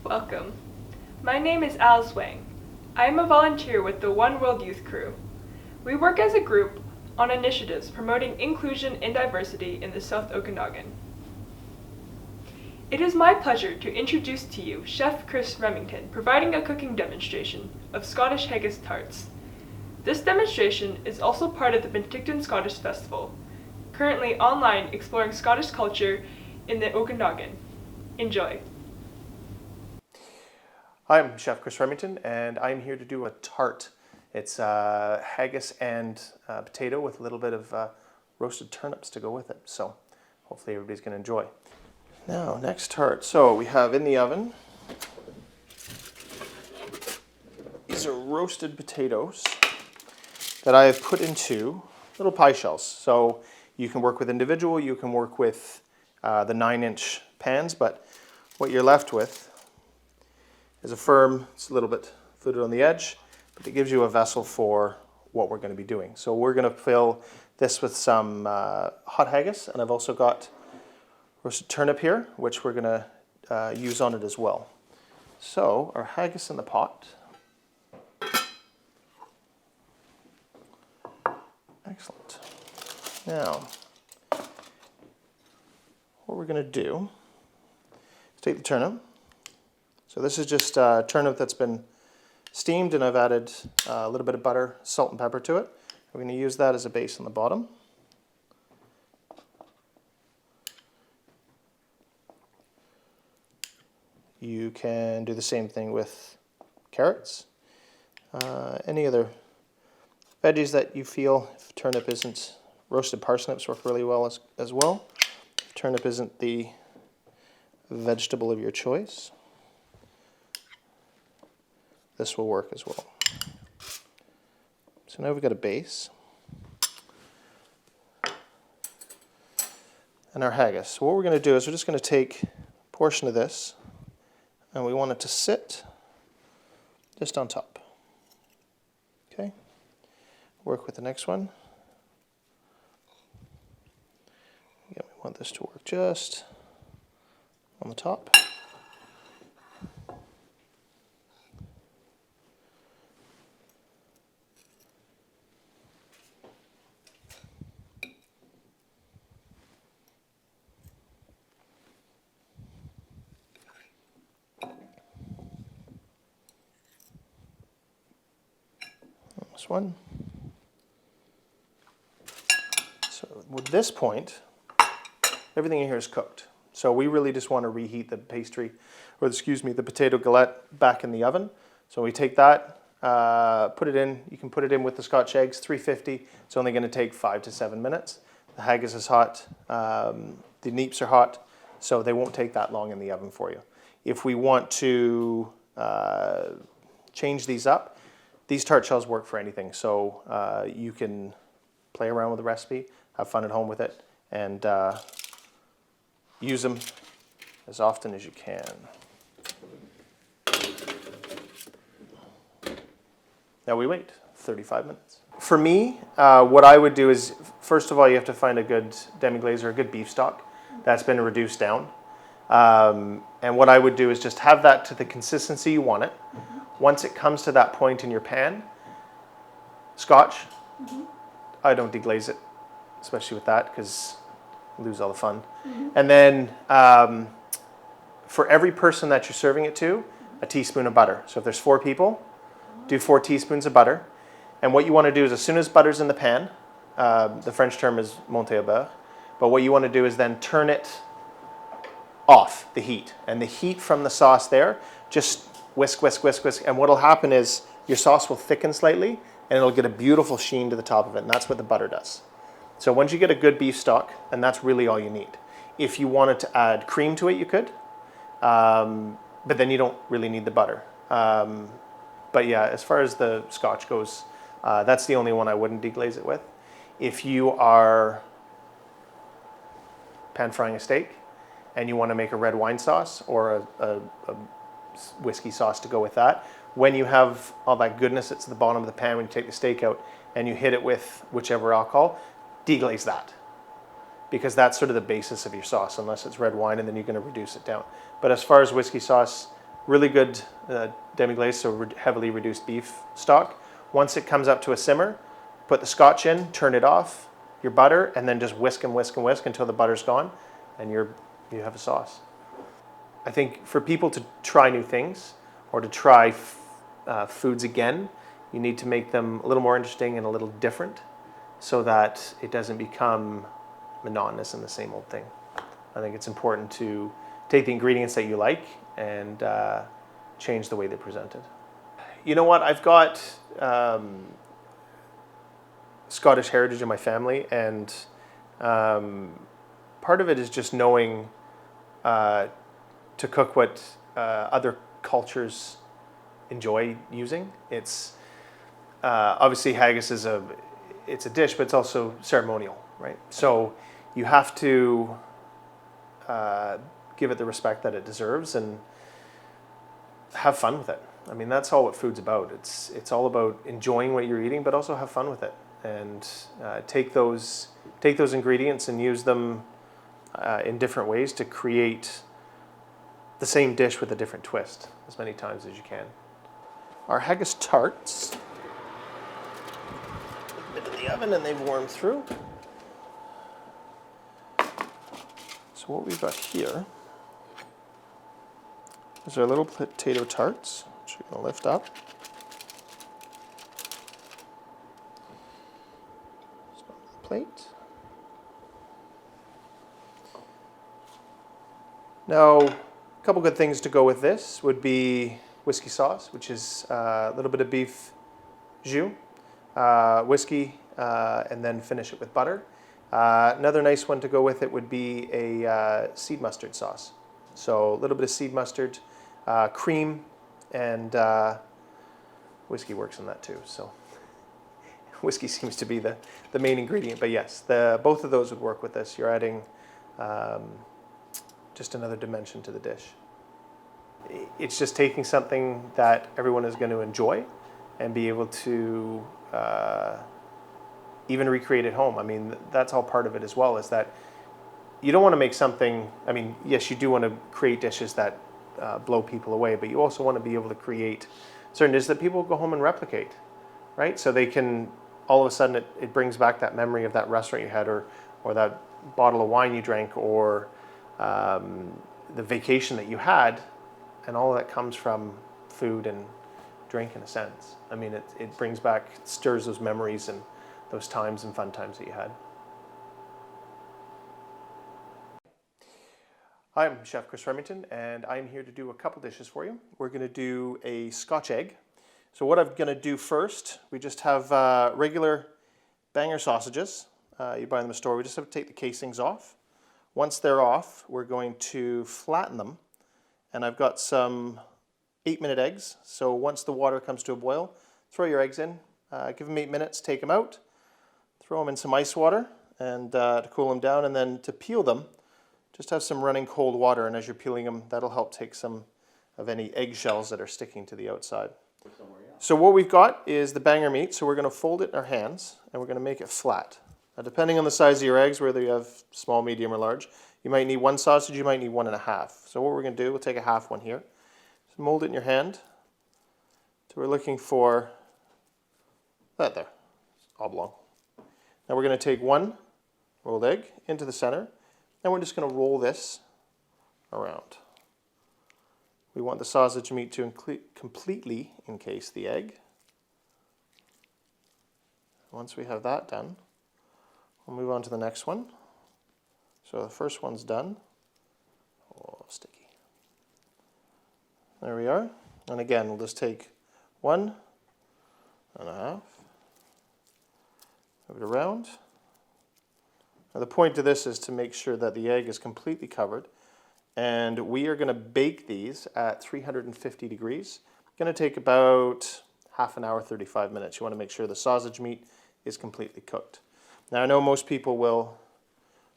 Welcome. My name is Alice Wang. I am a volunteer with the OneWorld Youth Crew. We work as a group on initiatives promoting inclusion and diversity in the South Okanagan. It is my pleasure to introduce to you Chef Chris Remington providing a cooking demonstration of Scottish Haggis tarts. This demonstration is also part of the Penticton Scottish Festival, currently online exploring Scottish culture in the Okanagan. Enjoy. Hi, I'm Chef Chris Remington, and I'm here to do a tart. It's haggis and potato with a little bit of roasted turnips to go with it. So hopefully everybody's going to enjoy. Now, next tart. So we have in the oven, these are roasted potatoes that I have put into little pie shells. So you can work with individual, you can work with the 9-inch pans, but what you're left with is a firm, it's a little bit fluted on the edge, but it gives you a vessel for what we're going to be doing. So we're going to fill this with some hot haggis, and I've also got roasted turnip here, which we're going to use on it as well. So our haggis in the pot. Excellent. Now, what we're going to do is take the turnip. So this is just turnip that's been steamed, and I've added a little bit of butter, salt and pepper to it. We're going to use that as a base on the bottom. You can do the same thing with carrots. Any other veggies that you feel, if turnip isn't, roasted parsnips work really well as well. If turnip isn't the vegetable of your choice, this will work as well. So now we've got a base. And our haggis. So what we're going to do is we're just going to take a portion of this, and we want it to sit just on top. Okay? Work with the next one. Again, we want this to work just on the top. This one. So with this point, everything in here is cooked. So we really just want to reheat the pastry, or excuse me, the potato galette back in the oven. So we take that, put it in. You can put it in with the Scotch eggs, 350. It's only going to take 5 to 7 minutes. The haggis is hot. The neeps are hot, so they won't take that long in the oven for you. If we want to change these up, these tart shells work for anything, so you can play around with the recipe, have fun at home with it, and use them as often as you can. Now we wait 35 minutes. For me, what I would do is, first of all, you have to find a good demi-glaze or a good beef stock that's been reduced down. And what I would do is just have that to the consistency you want it. Once it comes to that point in your pan, Scotch, I don't deglaze it, especially with that, because you lose all the fun. And then for every person that you're serving it to, a teaspoon of butter. So if there's 4 people, do 4 teaspoons of butter. And what you want to do is, as soon as butter's in the pan, the French term is monter au beurre, but what you want to do is then turn it off, the heat. And the heat from the sauce there, just whisk, whisk, whisk, whisk. And what'll happen is your sauce will thicken slightly, and it'll get a beautiful sheen to the top of it. And that's what the butter does. So once you get a good beef stock, and that's really all you need. If you wanted to add cream to it, you could. But then you don't really need the butter. But yeah, as far as the Scotch goes, that's the only one I wouldn't deglaze it with. If you are pan frying a steak and you want to make a red wine sauce or a whiskey sauce to go with that, when you have all that goodness that's at the bottom of the pan when you take the steak out and you hit it with whichever alcohol, deglaze that. because that's sort of the basis of your sauce, unless it's red wine, and then you're going to reduce it down. But as far as whiskey sauce, really good demi-glaze, so heavily reduced beef stock. Once it comes up to a simmer, put the Scotch in, turn it off, your butter, and then just whisk and whisk and whisk until the butter's gone, and you have a sauce. I think for people to try new things or to try foods again, you need to make them a little more interesting and a little different so that it doesn't become monotonous and the same old thing. I think it's important to take the ingredients that you like and change the way they're presented. You know what? I've got Scottish heritage in my family, and part of it is just knowing to cook what other cultures enjoy using. It's obviously haggis is a dish, but it's also ceremonial, right? So you have to give it the respect that it deserves and have fun with it. I mean, that's all what food's about. It's all about enjoying what you're eating, but also have fun with it and take those ingredients and use them in different ways to create the same dish with a different twist as many times as you can. Our haggis tarts, a bit in the oven and they've warmed through. So what we've got here is our little potato tarts, which we're going to lift up. Just on the plate. Now, a couple good things to go with this would be whiskey sauce, which is a little bit of beef jus, whiskey, and then finish it with butter. Another nice one to go with it would be a seed mustard sauce. So a little bit of seed mustard, cream, and whiskey works in that too. So whiskey seems to be the main ingredient, but yes, both of those would work with this. You're adding just another dimension to the dish. It's just taking something that everyone is going to enjoy and be able to even recreate at home. I mean, that's all part of it as well, is that you don't want to make something, I mean, yes, you do want to create dishes that blow people away, but you also want to be able to create certain dishes that people go home and replicate, right? So they can, all of a sudden, it brings back that memory of that restaurant you had or that bottle of wine you drank or the vacation that you had, and all of that comes from food and drink in a sense. I mean, it brings back, it stirs those memories and those times and fun times that you had. Hi, I'm Chef Chris Remington, and I'm here to do a couple dishes for you. We're going to do a Scotch egg. So what I'm going to do first, we just have regular banger sausages. You buy them in the store. We just have to take the casings off. Once they're off, we're going to flatten them. And I've got some 8-minute eggs. So once the water comes to a boil, throw your eggs in, give them 8 minutes, take them out, throw them in some ice water and to cool them down, and then to peel them, just have some running cold water, and as you're peeling them, that'll help take some of any eggshells that are sticking to the outside. So what we've got is the banger meat, so we're going to fold it in our hands and we're going to make it flat. Now, depending on the size of your eggs, whether you have small, medium, or large, you might need one sausage, you might need 1.5. So what we're going to do, we'll take a half one here. Just mold it in your hand. So we're looking for that there, oblong. Now we're going to take one rolled egg into the center, and we're just going to roll this around. We want the sausage meat to completely encase the egg. Once we have that done, we'll move on to the next one. So the first one's done. Oh, sticky. There we are. And again, we'll just take 1.5, move it around. Now the point of this is to make sure that the egg is completely covered, and we are going to bake these at 350 degrees. It's going to take about half an hour, 35 minutes. You want to make sure the sausage meat is completely cooked. Now I know most people will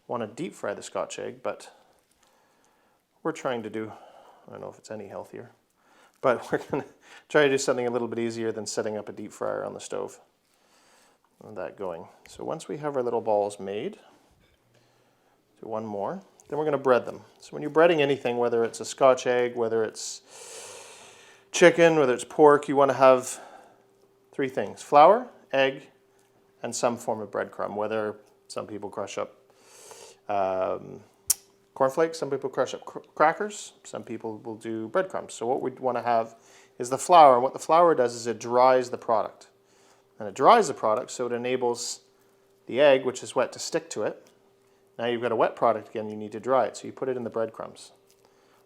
want to deep fry the Scotch egg, but we're trying to do, I don't know if it's any healthier, but we're going to try to do something a little bit easier than setting up a deep fryer on the stove. And that going. So once we have our little balls made, do one more, then we're going to bread them. So when you're breading anything, whether it's a Scotch egg, whether it's chicken, whether it's pork, you want to have 3 things: flour, egg, and some form of breadcrumb. Whether some people crush up cornflakes, some people crush up crackers, some people will do breadcrumbs. So what we want to have is the flour, and what the flour does is it dries the product. And it dries the product so it enables the egg, which is wet, to stick to it. Now you've got a wet product again, you need to dry it, so you put it in the breadcrumbs.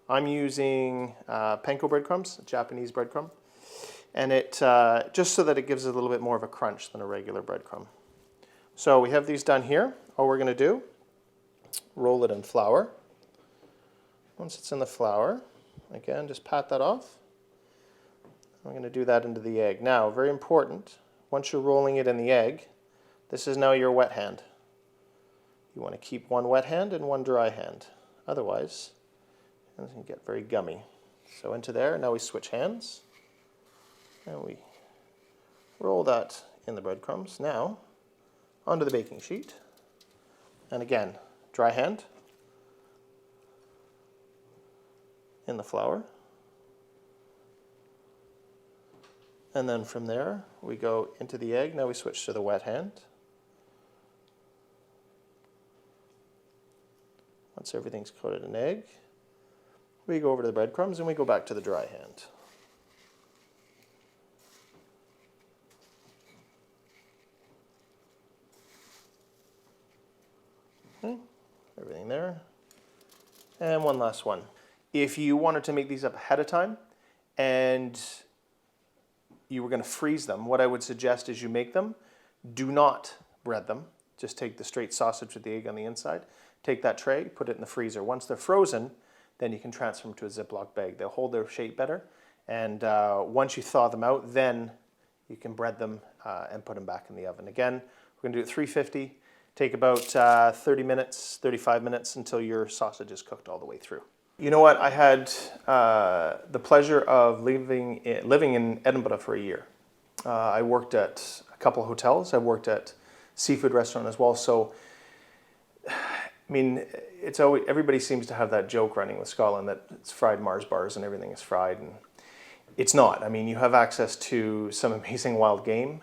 I'm using panko breadcrumbs, Japanese breadcrumb, and it just so that it gives it a little bit more of a crunch than a regular breadcrumb. So we have these done here. All we're going to do, roll it in flour. Once it's in the flour, again, just pat that off. I'm going to do that into the egg. Now, very important, once you're rolling it in the egg, this is now your wet hand. You want to keep one wet hand and one dry hand. Otherwise, it can get very gummy. So into there, now we switch hands. And we roll that in the breadcrumbs. Now, onto the baking sheet. And again, dry hand in the flour. And then from there, we go into the egg. Now we switch to the wet hand. Once everything's coated in egg, we go over to the breadcrumbs and we go back to the dry hand. Okay, everything there. And one last one. If you wanted to make these up ahead of time and you were going to freeze them, what I would suggest is you make them, do not bread them. Just take the straight sausage with the egg on the inside, take that tray, put it in the freezer. Once they're frozen, then you can transfer them to a Ziploc bag. They'll hold their shape better. And once you thaw them out, then you can bread them and put them back in the oven. Again, we're going to do it 350. Take about 30 minutes, 35 minutes until your sausage is cooked all the way through. You know what? I had the pleasure of living in Edinburgh for a year. I worked at a couple of hotels. I worked at seafood restaurant as well. So, I mean, it's always, everybody seems to have that joke running with Scotland that it's fried Mars bars and everything is fried, and it's not. I mean, you have access to some amazing wild game,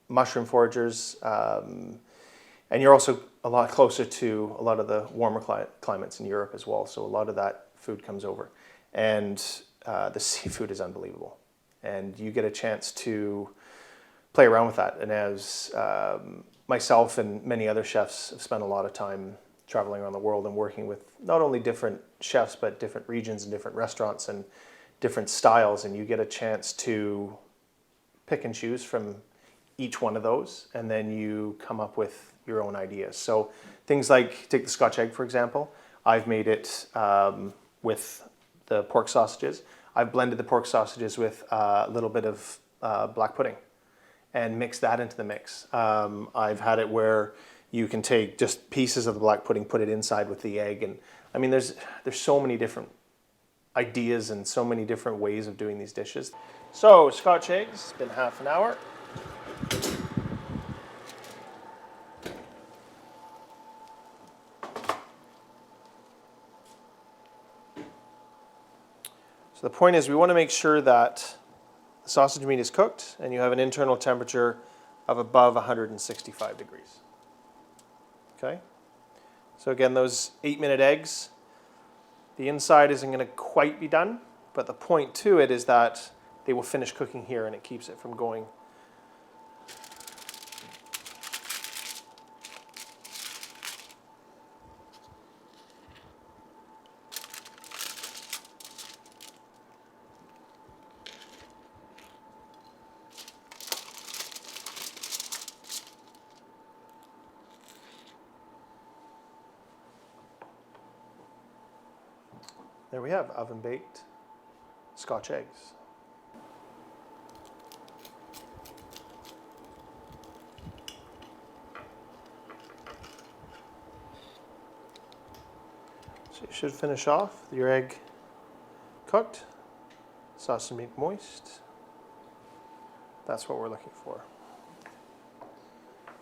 mushroom foragers, and you're also a lot closer to a lot of the warmer climates in Europe as well. So a lot of that food comes over, and the seafood is unbelievable, and you get a chance to play around with that. And as myself and many other chefs have spent a lot of time traveling around the world and working with not only different chefs, but different regions and different restaurants and different styles, and you get a chance to pick and choose from each one of those, and then you come up with your own ideas. So things like, take the Scotch egg, for example. I've made it with the pork sausages. I've blended the pork sausages with a little bit of black pudding and mix that into the mix. I've had it where you can take just pieces of the black pudding, put it inside with the egg, and I mean, there's so many different ideas and so many different ways of doing these dishes. So Scotch eggs, it's been half an hour. So the point is, we want to make sure that the sausage meat is cooked and you have an internal temperature of above 165 degrees. Okay? So again, those 8-minute eggs, the inside isn't going to quite be done, but the point to it is that they will finish cooking here and it keeps it from going. There we have oven-baked Scotch eggs. So you should finish off with your egg cooked, sausage meat moist. That's what we're looking for.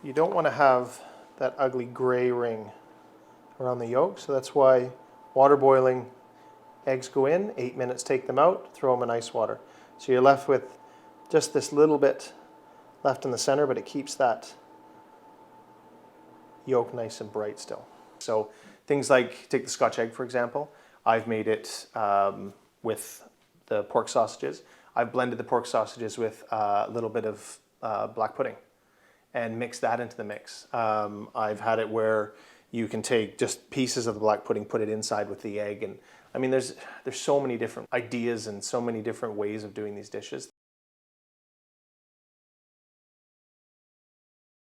You don't want to have that ugly gray ring around the yolk, so that's why water boiling Eggs go in, 8 minutes, take them out, throw them in ice water. So you're left with just this little bit left in the center, but it keeps that yolk nice and bright still. So things like, take the Scotch egg for example, I've made it with the pork sausages. I've blended the pork sausages with a little bit of black pudding and mixed that into the mix. I've had it where you can take just pieces of the black pudding, put it inside with the egg, and I mean there's so many different ideas and so many different ways of doing these dishes.